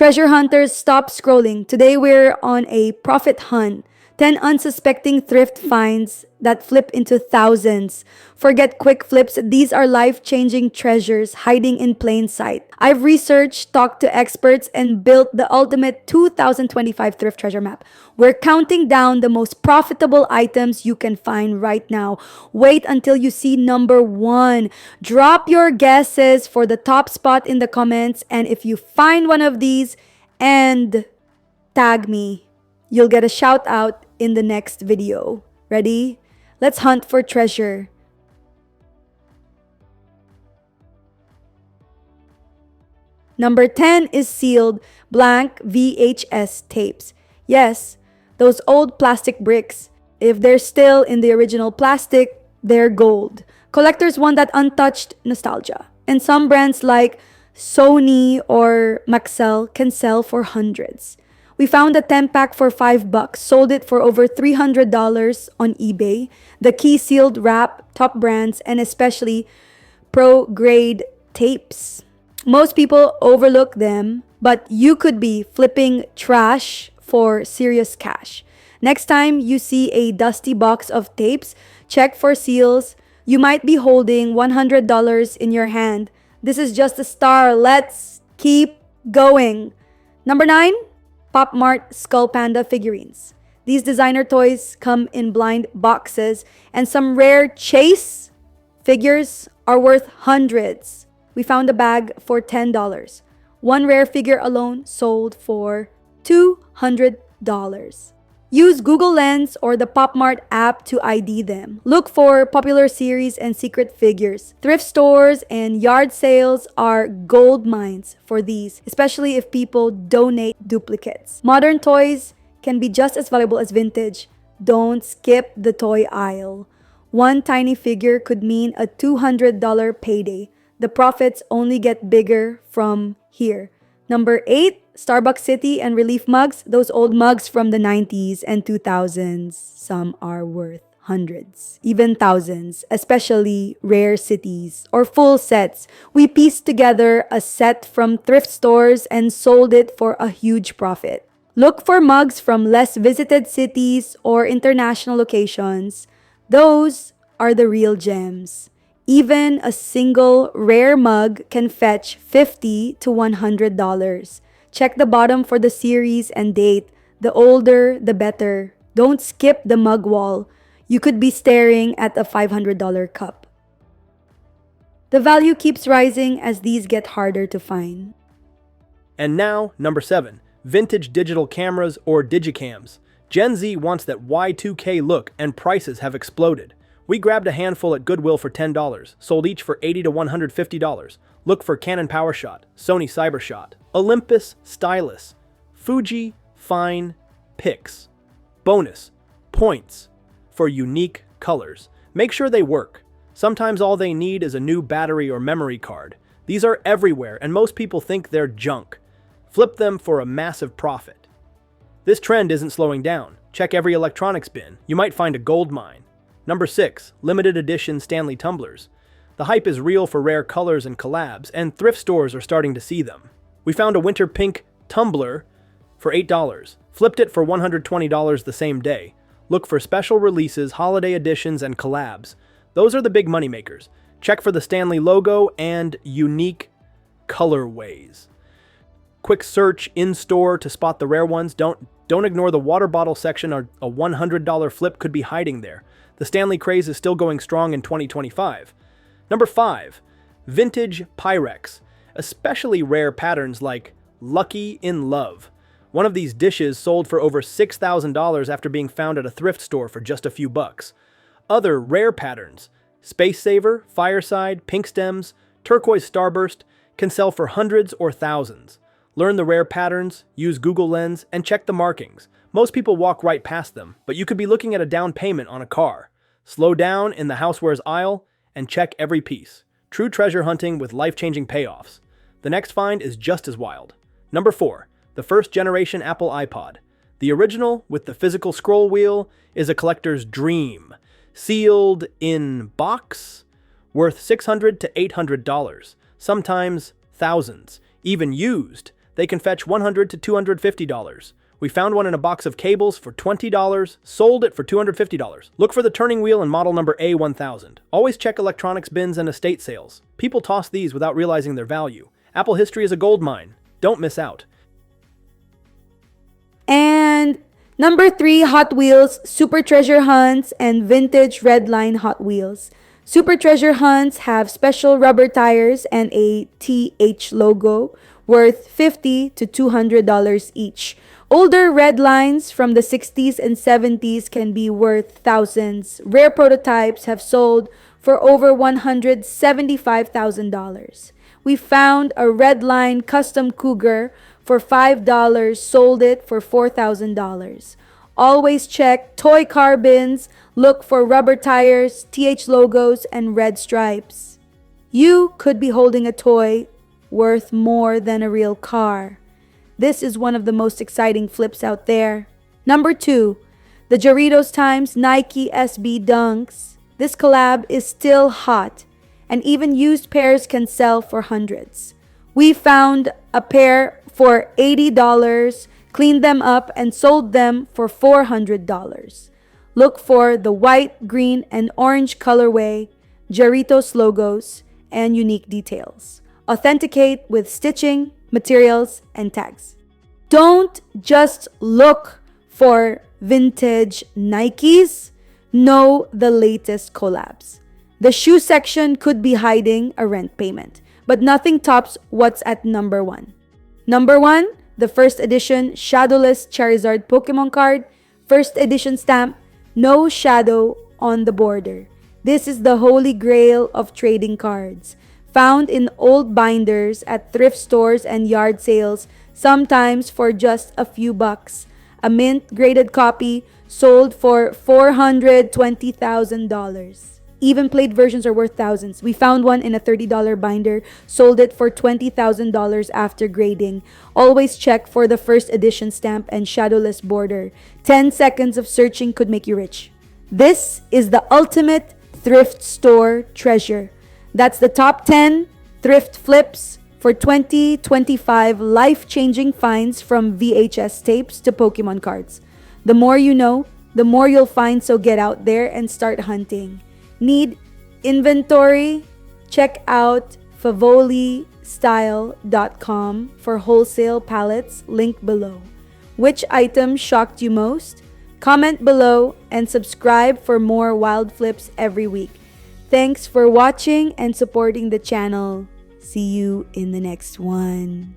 Treasure hunters, stop scrolling. Today we're on a profit hunt. 10 unsuspecting thrift finds that flip into thousands. Forget quick flips, these are life-changing treasures hiding in plain sight. I've researched, talked to experts, and built the ultimate 2025 thrift treasure map. We're counting down the most profitable items you can find right now. Wait until you see number 1. Drop your guesses for the top spot in the comments, and if you find one of these and tag me, you'll get a shout out in the next video. Ready? Let's hunt for treasure. Number 10 is sealed blank VHS tapes. Yes, those old plastic bricks. If they're still in the original plastic, they're gold. Collectors want that untouched nostalgia. And some brands like Sony or Maxell can sell for hundreds. We found a 10-pack for $5, sold it for over $300 on eBay. The key sealed wrap, top brands, and especially pro-grade tapes. Most people overlook them, but you could be flipping trash for serious cash. Next time you see a dusty box of tapes, check for seals. You might be holding $100 in your hand. This is just a start. Let's keep going. Number 9. Mart Skullpanda figurines. These designer toys come in blind boxes, and some rare chase figures are worth hundreds. We found a bag for $10. One rare figure alone sold for $200. Use Google Lens or the Mart app to ID them. Look for popular series and secret figures. Thrift stores and yard sales are gold mines for these, especially if people donate duplicates. Modern toys can be just as valuable as vintage. Don't skip the toy aisle. One tiny figure could mean a $200 payday. The profits only get bigger from here. Number 8. Starbucks City and Relief mugs, those old mugs from the 90s and 2000s. Some are worth hundreds, even thousands, especially rare cities or full sets. We pieced together a set from thrift stores and sold it for a huge profit. Look for mugs from less visited cities or international locations. Those are the real gems. Even a single rare mug can fetch $50 to $100. Check the bottom for the series and date. The older, the better. Don't skip the mug wall. You could be staring at a $500 cup. The value keeps rising as these get harder to find. And now, number 7. Vintage digital cameras or Digicams. Gen Z wants that Y2K look and prices have exploded. We grabbed a handful at Goodwill for $10, sold each for $80 to $150. Look for Canon PowerShot, Sony CyberShot, Olympus Stylus, Fuji Fine Pix. Bonus, points for unique colors. Make sure they work. Sometimes all they need is a new battery or memory card. These are everywhere and most people think they're junk. Flip them for a massive profit. This trend isn't slowing down. Check every electronics bin. You might find a gold mine. Number 6. Limited edition Stanley Tumblers. The hype is real for rare colors and collabs, and thrift stores are starting to see them. We found a winter pink tumbler for $8, flipped it for $120 the same day. Look for special releases, holiday editions, and collabs. Those are the big moneymakers. Check for the Stanley logo and unique colorways. Quick search in-store to spot the rare ones. Don't ignore the water bottle section, or a $100 flip could be hiding there. The Stanley craze is still going strong in 2025. Number 5. Vintage Pyrex, especially rare patterns like Lucky in Love. One of these dishes sold for over $6,000 after being found at a thrift store for just a few bucks. Other rare patterns, Space Saver, Fireside, Pink Stems, Turquoise Starburst, can sell for hundreds or thousands. Learn the rare patterns, use Google Lens, and check the markings. Most people walk right past them, but you could be looking at a down payment on a car. Slow down in the housewares aisle and check every piece. True treasure hunting with life-changing payoffs. The next find is just as wild. Number 4. The first generation Apple iPod. The original, with the physical scroll wheel, is a collector's dream. Sealed in box, worth $600 to $800, sometimes thousands. Even used, They can fetch $100 to $250. We found one in a box of cables for $20, sold it for $250. Look for the turning wheel and model number A1000. Always check electronics bins and estate sales. People toss these without realizing their value. Apple history is a gold mine. Don't miss out. And number 3, Hot Wheels, Super Treasure Hunts, and Vintage Redline Hot Wheels. Super Treasure Hunts have special rubber tires and a TH logo worth $50 to $200 each. Older red lines from the 60s and 70s can be worth thousands. Rare prototypes have sold for over $175,000. We found a red line custom Cougar for $5, sold it for $4,000. Always check toy car bins, look for rubber tires, TH logos, and red stripes. You could be holding a toy worth more than a real car. This is one of the most exciting flips out there. Number 2, the Jarritos times Nike SB Dunks. This collab is still hot, and even used pairs can sell for hundreds. We found a pair for $80, cleaned them up, and sold them for $400. Look for the white, green, and orange colorway, Jarritos logos, and unique details. Authenticate with stitching, materials, and tags. Don't just look for vintage Nikes. Know the latest collabs. The shoe section could be hiding a rent payment, but nothing tops what's at number 1. Number 1, the first edition Shadowless Charizard Pokemon card, first edition stamp, no shadow on the border. This is the holy grail of trading cards. Found in old binders at thrift stores and yard sales, sometimes for just a few bucks. A mint graded copy sold for $420,000. Even played versions are worth thousands. We found one in a $30 binder, sold it for $20,000 after grading. Always check for the first edition stamp and shadowless border. 10 seconds of searching could make you rich. This is the ultimate thrift store treasure. That's the top 10 thrift flips for 2025 life-changing finds from VHS tapes to Pokemon cards. The more you know, the more you'll find, so get out there and start hunting. Need inventory? Check out FavoliStyle.com for wholesale pallets, link below. Which item shocked you most? Comment below and subscribe for more wild flips every week. Thanks for watching and supporting the channel. See you in the next one.